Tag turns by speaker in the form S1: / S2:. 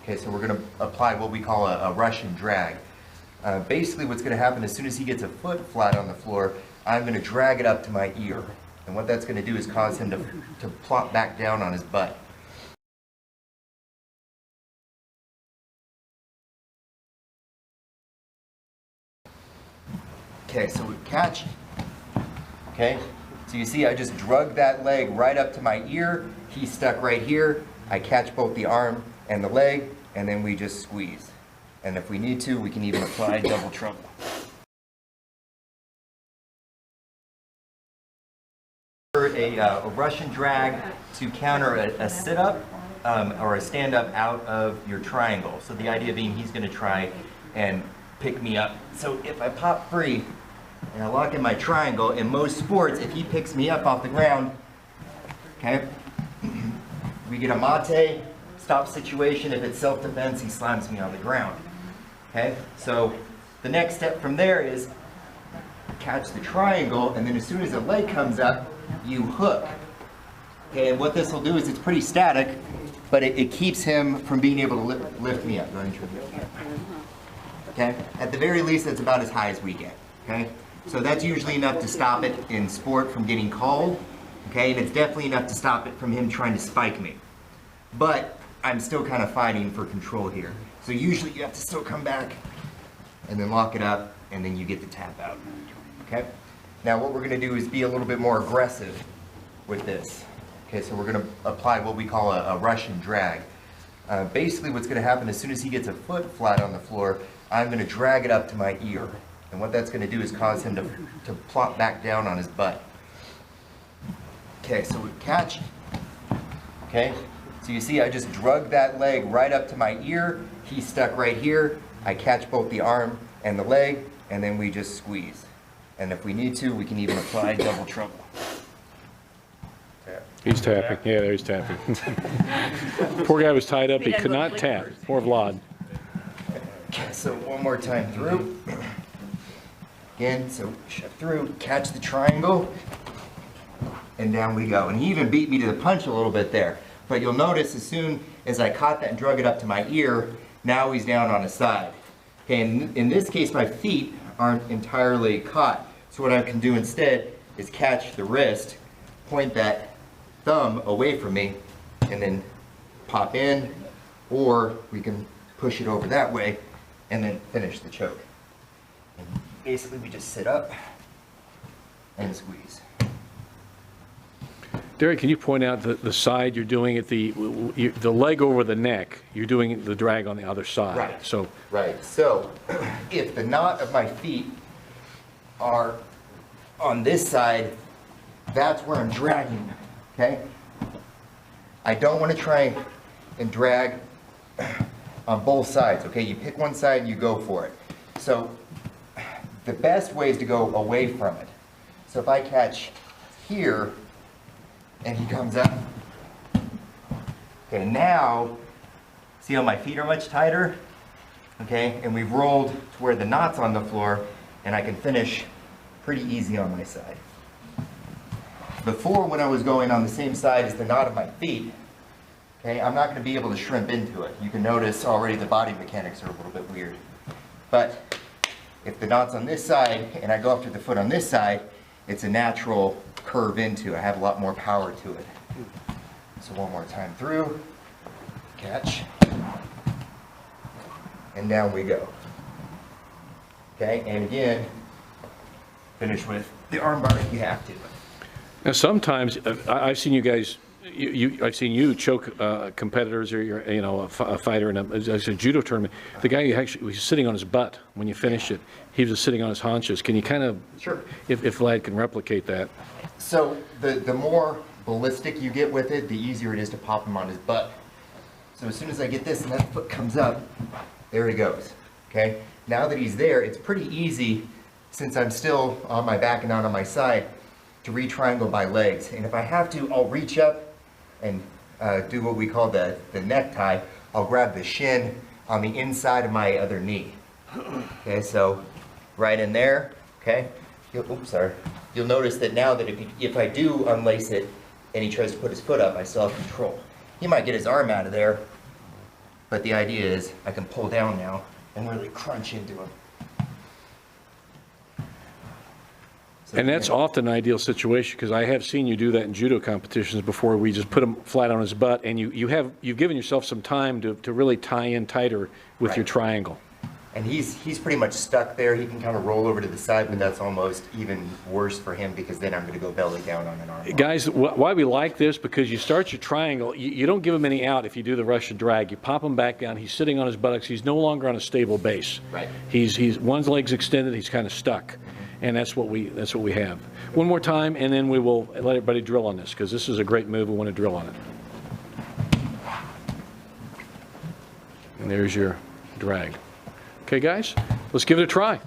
S1: Okay, so we're going to apply what we call a Russian drag. Basically what's going to happen as soon as he gets a foot flat on the floor, I'm going to drag it up to my ear. And what that's going to do is cause him to plop back down on his butt. Okay, so we catch. Okay, so you see I just drug that leg right up to my ear. He's stuck right here. I catch both the arm and the leg, and then we just squeeze. And if we need to, we can even apply double trouble. A Russian drag to counter a sit-up or a stand-up out of your triangle. So the idea being he's going to try and pick me up. So if I pop free and I lock in my triangle, in most sports, if he picks me up off the ground, okay, we get a mate, stop situation. If it's self-defense, he slams me on the ground. Okay, so the next step from there is catch the triangle, and then as soon as the leg comes up, you hook. Okay, and what this will do is it's pretty static, but it keeps him from being able to lift me up. Okay, at the very least, that's about as high as we get. Okay, so that's usually enough to stop it in sport from getting called. Okay, and it's definitely enough to stop it from him trying to spike me. But I'm still kind of fighting for control here. So usually you have to still come back and then lock it up, and then you get the tap out. Okay? Now what we're going to do is be a little bit more aggressive with this. Okay, so we're going to apply what we call a Russian drag. Basically what's going to happen as soon as he gets a foot flat on the floor, I'm going to drag it up to my ear. And what that's going to do is cause him to plop back down on his butt. Okay, so we catch. Okay, so you see I just drug that leg right up to my ear. He's stuck right here. I catch both the arm and the leg, and then we just squeeze. And if we need to, we can even apply double trouble.
S2: He's tapping. Yeah, there he's tapping. Poor guy was tied up. He could not tap. Poor Vlad.
S1: Okay, so one more time through. Again, so shove through, catch the triangle, and down we go. And he even beat me to the punch a little bit there. But you'll notice as soon as I caught that and drug it up to my ear, now he's down on his side. Okay, and in this case, my feet aren't entirely caught. So what I can do instead is catch the wrist, point that thumb away from me, and then pop in, or we can push it over that way and then finish the choke. And basically we just sit up and squeeze.
S2: Derek, can you point out the side you're doing it, the leg over the neck, you're doing the drag on the other side.
S1: Right.
S2: So,
S1: right. So if the knot of my feet are on this side, that's where I'm dragging them. Okay? I don't want to try and drag on both sides. Okay? You pick one side and you go for it. So the best way is to go away from it. So if I catch here, and he comes up. Okay, now, see how my feet are much tighter? Okay, and we've rolled to where the knot's on the floor, and I can finish pretty easy on my side. Before, when I was going on the same side as the knot of my feet, okay, I'm not going to be able to shrimp into it. You can notice already the body mechanics are a little bit weird. But if the knot's on this side, and I go after the foot on this side, it's a natural curve into. I have a lot more power to it. So one more time through, catch, and down we go. Okay, and again, finish with the armbar if you have to.
S2: now sometimes I've seen you guys. I've seen you choke competitors, or you're, a fighter in a judo tournament. The guy who actually was sitting on his butt when you finish it, he was sitting on his haunches. Can you kind of,
S1: sure,
S2: if Vlad can replicate that?
S1: So the more ballistic you get with it, the easier it is to pop him on his butt. So as soon as I get this and that foot comes up, there he goes. Okay. Now that he's there, it's pretty easy, since I'm still on my back and not on my side, to re-triangle my legs. And if I have to, I'll reach up and do what we call the necktie. I'll grab the shin on the inside of my other knee. Okay, so right in there, okay? Oops, sorry. You'll notice that now that if I do unlace it and he tries to put his foot up, I still have control. He might get his arm out of there, But the idea is I can pull down now and really crunch into him. So
S2: And that's often an ideal situation, because I have seen you do that in judo competitions before. We just put him flat on his butt, and you've given yourself some time to really tie in tighter with your triangle.
S1: And he's pretty much stuck there. He can kind of roll over to the side, but that's almost even worse for him, because then I'm going to go belly down on an arm.
S2: Guys, why we like this, because you start your triangle, you don't give him any out if you do the Russian drag. You pop him back down. He's sitting on his buttocks. He's no longer on a stable base.
S1: Right.
S2: He's one leg's extended. He's kind of stuck, and that's what we have. One more time, and then we will let everybody drill on this, because this is a great move. We want to drill on it. And there's your drag. Okay, guys, let's give it a try.